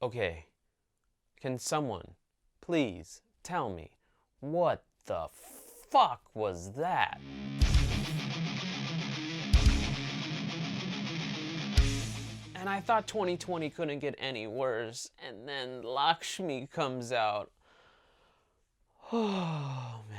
Okay, can someone please tell me what the fuck was that? And I thought 2020 couldn't get any worse, and then Laxmii comes out. Oh man.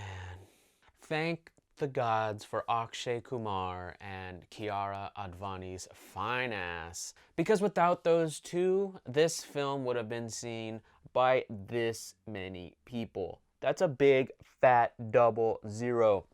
Thank the gods for Akshay Kumar and Kiara Advani's fine ass. Because without those two, this film would have been seen by this many people. That's a big fat double zero.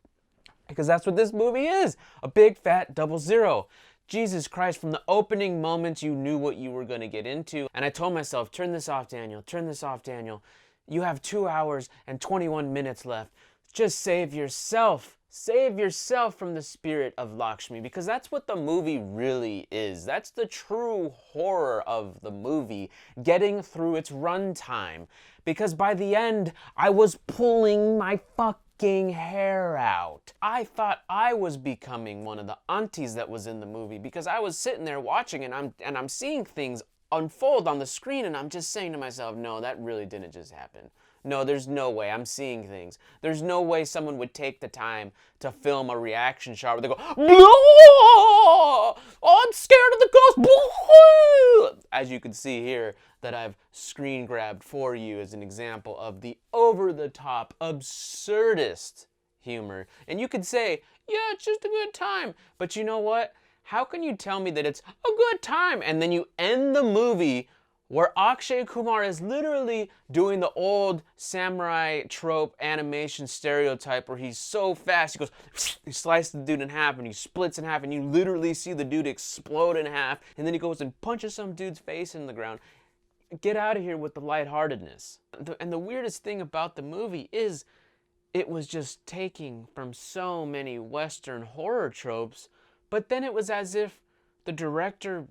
Because that's what this movie is, a big fat double zero. Jesus Christ, from the opening moments you knew what you were going to get into. And I told myself, turn this off, Daniel, turn this off, Daniel. You have 2 hours and 21 minutes left. Just save yourself. Save yourself from the spirit of Laxmii, because that's what the movie really is. That's the true horror of the movie, getting through its runtime. Because by the end, I was pulling my fucking hair out. I thought I was becoming one of the aunties that was in the movie, because I was sitting there watching and I'm seeing things unfold on the screen, and I'm just saying to myself, no, that really didn't just happen. No, there's no way. I'm seeing things. There's no way someone would take the time to film a reaction shot where they go, oh, I'm scared of the ghost. As you can see here, that I've screen grabbed for you as an example of the over-the-top, absurdist humor. And you could say, yeah, it's just a good time. But you know what? How can you tell me that it's a good time and then you end the movie where Akshay Kumar is literally doing the old samurai trope animation stereotype where he's so fast, he goes, he slices the dude in half and he splits in half and you literally see the dude explode in half, and then he goes and punches some dude's face in the ground. Get out of here with the lightheartedness. And the weirdest thing about the movie is it was just taking from so many Western horror tropes, but then it was as if the director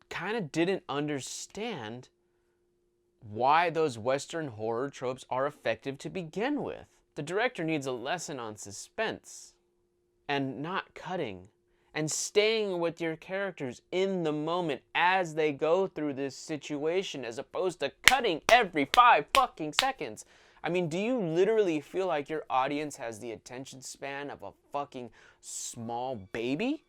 kind of didn't understand why those Western horror tropes are effective to begin with. The director needs a lesson on suspense and not cutting and staying with your characters in the moment as they go through this situation, as opposed to cutting every 5 fucking seconds. I mean, do you literally feel like your audience has the attention span of a fucking small baby?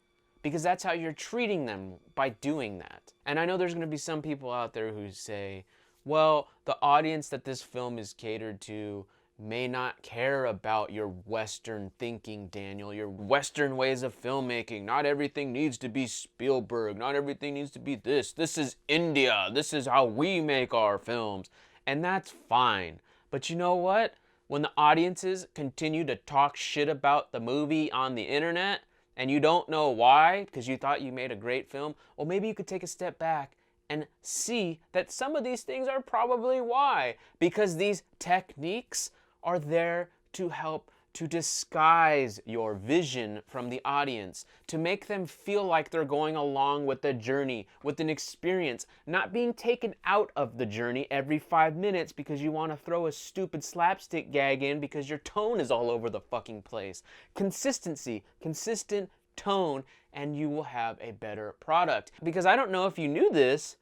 Because that's how you're treating them by doing that. And I know there's going to be some people out there who say, well, the audience that this film is catered to may not care about your Western thinking, Daniel, your Western ways of filmmaking. Not everything needs to be Spielberg. Not everything needs to be this. This is India. This is how we make our films. And that's fine. But you know what? When the audiences continue to talk shit about the movie on the internet, and you don't know why, because you thought you made a great film, well, maybe you could take a step back and see that some of these things are probably why. Because these techniques are there to help to disguise your vision from the audience, to make them feel like they're going along with the journey, with an experience, not being taken out of the journey every 5 minutes because you want to throw a stupid slapstick gag in because your tone is all over the fucking place. Consistency, consistent tone, and you will have a better product. Because I don't know if you knew this,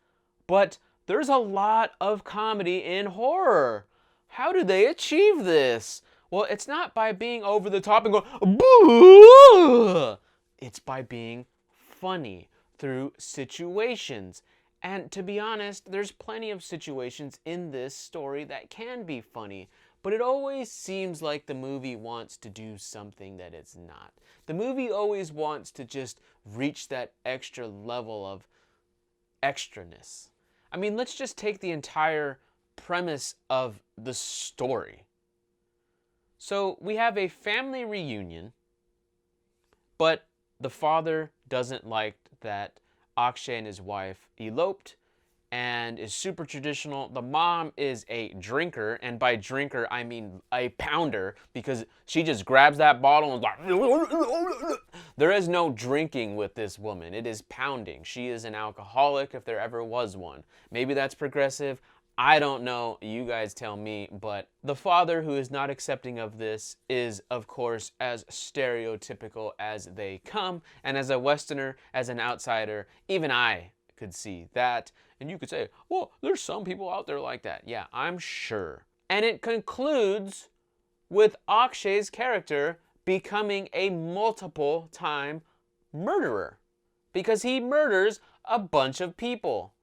but there's a lot of comedy in horror. How do they achieve this? Well, it's not by being over the top and going, boo! It's by being funny through situations. And to be honest, there's plenty of situations in this story that can be funny, but it always seems like the movie wants to do something that it's not. The movie always wants to just reach that extra level of extraness. I mean, let's just take the entire premise of the story. So we have a family reunion, but the father doesn't like that Akshay and his wife eloped and is super traditional. The mom is a drinker, and by drinker I mean a pounder, because she just grabs that bottle and like, there is no drinking with this woman. It is pounding. She is an alcoholic if there ever was one. Maybe that's progressive. I don't know, you guys tell me, but the father, who is not accepting of this, is, of course, as stereotypical as they come, and as a Westerner, as an outsider, even I could see that. And you could say, well, there's some people out there like that. Yeah, I'm sure. And it concludes with Akshay's character becoming a multiple time murderer because he murders a bunch of people.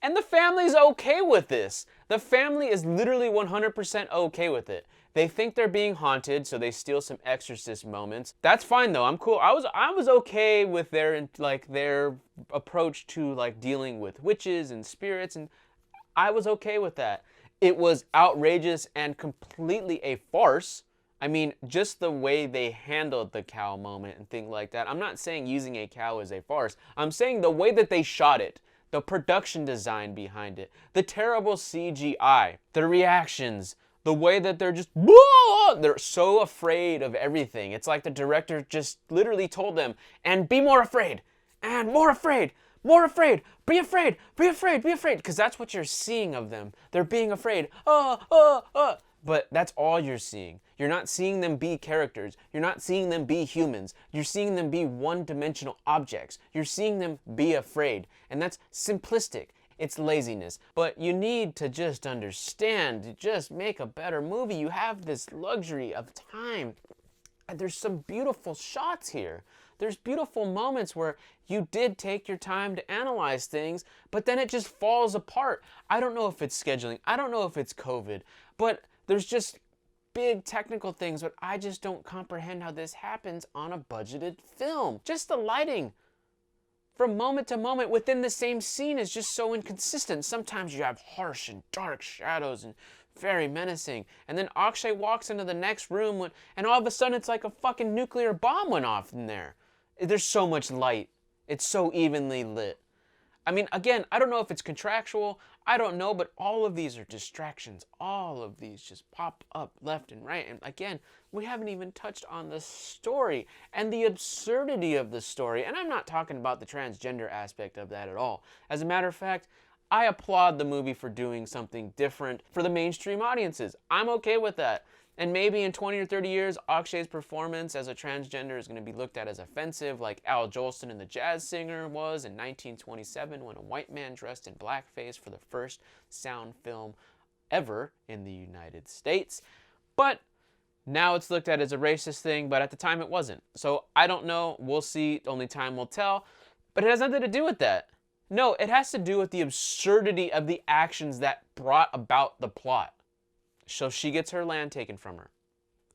And the family's okay with this. The family is literally 100% okay with it. They think they're being haunted, so they steal some exorcist moments. That's fine though. I'm cool. I was okay with their approach to dealing with witches and spirits, and I was okay with that. It was outrageous and completely a farce. I mean, just the way they handled the cow moment and things like that. I'm not saying using a cow is a farce. I'm saying the way that they shot it, the production design behind it, the terrible CGI, the reactions, the way that they're just, whoa! They're so afraid of everything. It's like the director just literally told them, and be more afraid, and more afraid, more afraid, be afraid, be afraid, be afraid, because that's what you're seeing of them. They're being afraid. But that's all you're seeing. You're not seeing them be characters. You're not seeing them be humans. You're seeing them be one-dimensional objects. You're seeing them be afraid. And that's simplistic. It's laziness. But you need to just understand, to just make a better movie. You have this luxury of time. And there's some beautiful shots here. There's beautiful moments where you did take your time to analyze things, but then it just falls apart. I don't know if it's scheduling. I don't know if it's COVID. But there's just big technical things, but I just don't comprehend how this happens on a budgeted film. Just the lighting from moment to moment within the same scene is just so inconsistent. Sometimes you have harsh and dark shadows and very menacing. And then Akshay walks into the next room and all of a sudden it's like a fucking nuclear bomb went off in there. There's so much light. It's so evenly lit. I mean, again, I don't know if it's contractual. I don't know, but all of these are distractions. All of these just pop up left and right. And again, we haven't even touched on the story and the absurdity of the story. And I'm not talking about the transgender aspect of that at all. As a matter of fact, I applaud the movie for doing something different for the mainstream audiences. I'm okay with that. And maybe in 20 or 30 years, Akshay's performance as a transgender is going to be looked at as offensive, like Al Jolson in The Jazz Singer was in 1927 when a white man dressed in blackface for the first sound film ever in the United States. But now it's looked at as a racist thing, but at the time it wasn't. So I don't know. We'll see. Only time will tell. But it has nothing to do with that. No, it has to do with the absurdity of the actions that brought about the plot. So she gets her land taken from her.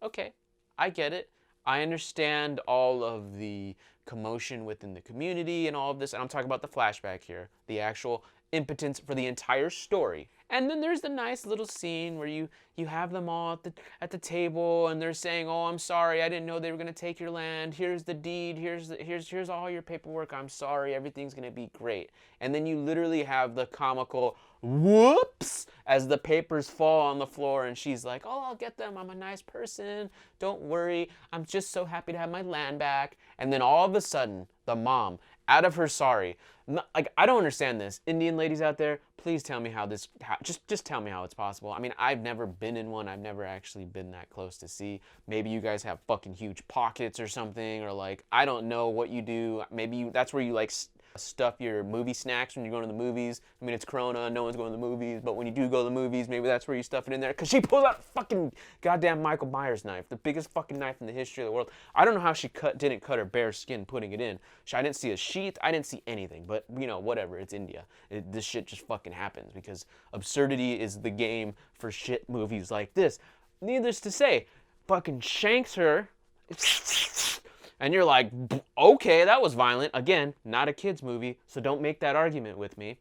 Okay, I get it. I understand all of the commotion within the community and all of this. And I'm talking about the flashback here, the actual impotence for the entire story. And then there's the nice little scene where you have them all at the table and they're saying, "Oh, I'm sorry. I didn't know they were going to take your land. Here's the deed. Here's all your paperwork. I'm sorry. Everything's going to be great." And then you literally have the comical whoops as the papers fall on the floor and she's like, "Oh, I'll get them. I'm a nice person. Don't worry. I'm just so happy to have my land back." And then all of a sudden, the mom, out of her sorry, I don't understand this. Indian ladies out there, please tell me just tell me how it's possible. I mean, I've never been in one. I've never actually been that close to see. Maybe you guys have fucking huge pockets or something, or I don't know what you do. Maybe that's where you stuff your movie snacks when you're going to the movies. I mean, it's Corona, no one's going to the movies, but when you do go to the movies, maybe that's where you stuff it in there. Because she pulled out a fucking goddamn Michael Myers knife, the biggest fucking knife in the history of the world. I don't know how she didn't cut her bare skin putting it in. I didn't see a sheath, I didn't see anything, but whatever, it's India. This shit just fucking happens because absurdity is the game for shit movies like this. Needless to say, fucking shanks her. And you're like, okay, that was violent. Again, not a kid's movie, so don't make that argument with me.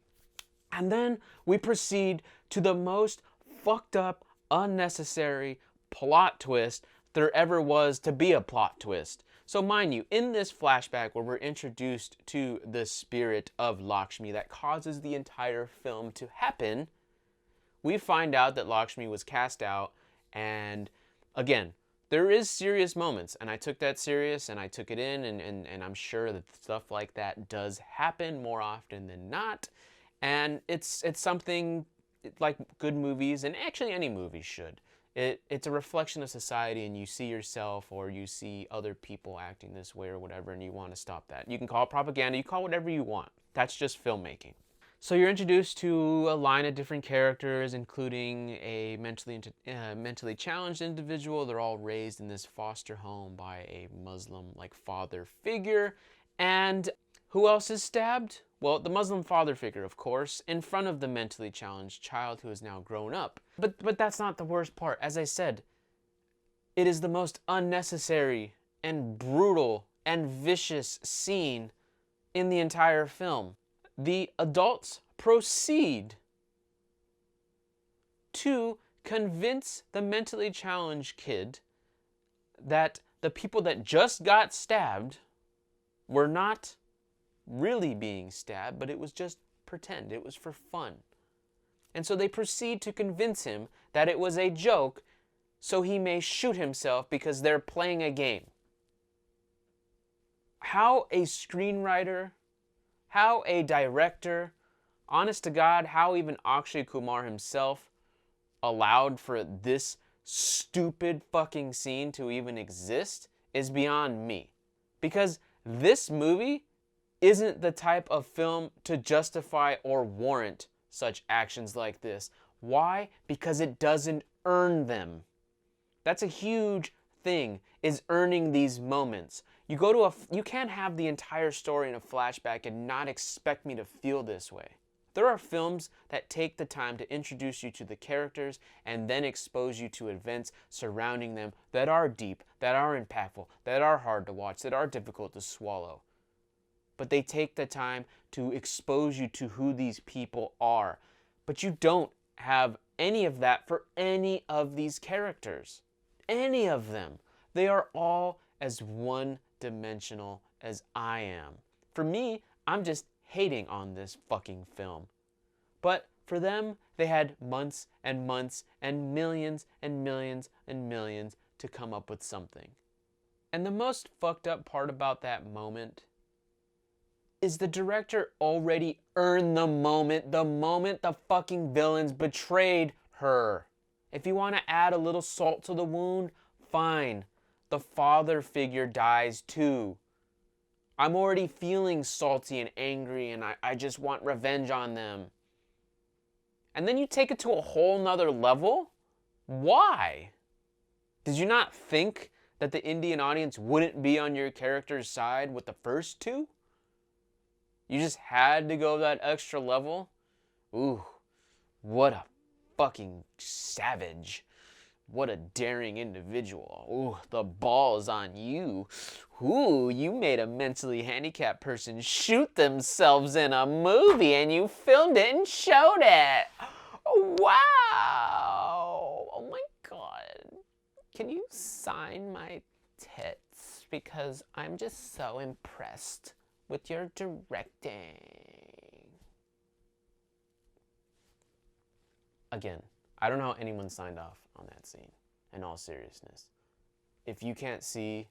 And then we proceed to the most fucked up, unnecessary plot twist there ever was to be a plot twist. So mind you, in this flashback where we're introduced to the spirit of Laxmii that causes the entire film to happen, we find out that Laxmii was cast out, and again, there is serious moments, and I took that serious, and I took it in, and I'm sure that stuff like that does happen more often than not, and it's something like good movies, and actually any movie should. It's a reflection of society, and you see yourself or you see other people acting this way or whatever, and you want to stop that. You can call it propaganda, you call it whatever you want. That's just filmmaking. So you're introduced to a line of different characters, including a mentally challenged individual. They're all raised in this foster home by a Muslim-like father figure. And who else is stabbed? Well, the Muslim father figure, of course, in front of the mentally challenged child who is now grown up. But that's not the worst part. As I said, it is the most unnecessary and brutal and vicious scene in the entire film. The adults proceed to convince the mentally challenged kid that the people that just got stabbed were not really being stabbed, but it was just pretend. It was for fun. And so they proceed to convince him that it was a joke so he may shoot himself because they're playing a game. How a screenwriter, how a director, honest to God, how even Akshay Kumar himself allowed for this stupid fucking scene to even exist is beyond me. Because this movie isn't the type of film to justify or warrant such actions like this. Why? Because it doesn't earn them. That's a huge thing, is earning these moments. You can't have the entire story in a flashback and not expect me to feel this way. There are films that take the time to introduce you to the characters and then expose you to events surrounding them that are deep, that are impactful, that are hard to watch, that are difficult to swallow. But they take the time to expose you to who these people are. But you don't have any of that for any of these characters. Any of them. They are all as one-dimensional as I am. For me, I'm just hating on this fucking film. But for them, they had months and months and millions and millions and millions to come up with something. And the most fucked up part about that moment is the director already earned the moment the fucking villains betrayed her. If you want to add a little salt to the wound, fine. The father figure dies too. I'm already feeling salty and angry, and I just want revenge on them. And then you take it to a whole nother level? Why? Did you not think that the Indian audience wouldn't be on your character's side with the first two? You just had to go that extra level? Ooh, what a fucking savage. What a daring individual. Ooh, the ball's on you. Ooh, you made a mentally handicapped person shoot themselves in a movie and you filmed it and showed it. Wow. Oh my God. Can you sign my tits? Because I'm just so impressed with your directing. Again, I don't know how anyone signed off on that scene, in all seriousness. If you can't see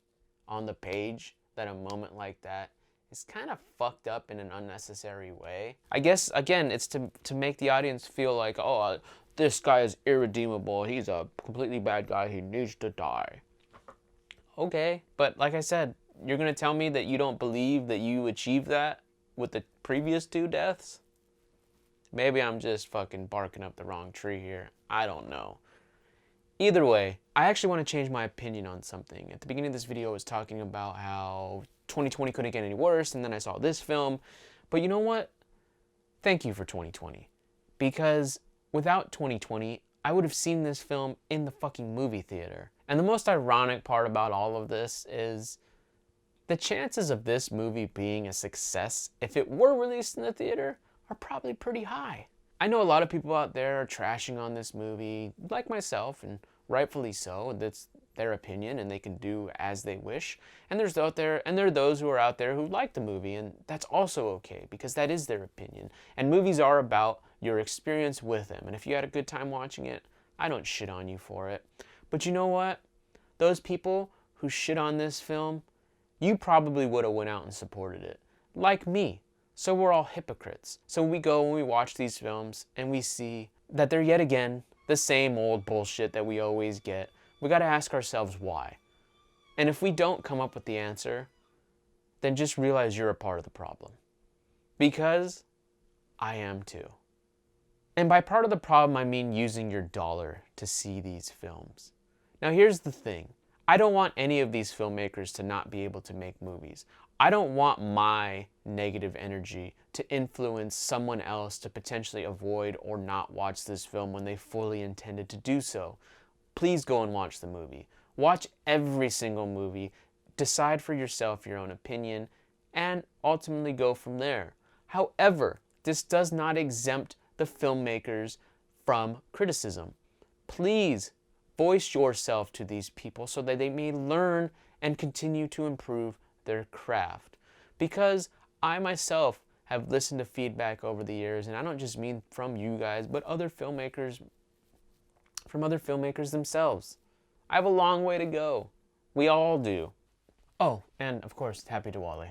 on the page that a moment like that is kind of fucked up in an unnecessary way, I guess, again, it's to make the audience feel like, oh, this guy is irredeemable. He's a completely bad guy. He needs to die. Okay, but like I said, you're going to tell me that you don't believe that you achieved that with the previous two deaths? Maybe I'm just fucking barking up the wrong tree here. I don't know. Either way, I actually want to change my opinion on something. At the beginning of this video, I was talking about how 2020 couldn't get any worse, and then I saw this film. But you know what? Thank you for 2020. Because without 2020, I would have seen this film in the fucking movie theater. And the most ironic part about all of this is the chances of this movie being a success, if it were released in the theater, are probably pretty high. I know a lot of people out there are trashing on this movie, like myself, and rightfully so. That's their opinion, and they can do as they wish. And there are those who are out there who like the movie, and that's also okay, because that is their opinion. And movies are about your experience with them. And if you had a good time watching it, I don't shit on you for it. But you know what? Those people who shit on this film, you probably would have went out and supported it. Like me. So we're all hypocrites. So we go and we watch these films and we see that they're yet again the same old bullshit that we always get. We got to ask ourselves why. And if we don't come up with the answer, then just realize you're a part of the problem. Because I am too. And by part of the problem, I mean using your dollar to see these films. Now here's the thing. I don't want any of these filmmakers to not be able to make movies. I don't want my negative energy to influence someone else to potentially avoid or not watch this film when they fully intended to do so. Please go and watch the movie. Watch every single movie. Decide for yourself your own opinion and ultimately go from there. However, this does not exempt the filmmakers from criticism. Please voice yourself to these people so that they may learn and continue to improve their craft. Because I myself have listened to feedback over the years, and I don't just mean from you guys, but other filmmakers, from other filmmakers themselves. I have a long way to go. We all do. Oh, and of course, happy Diwali.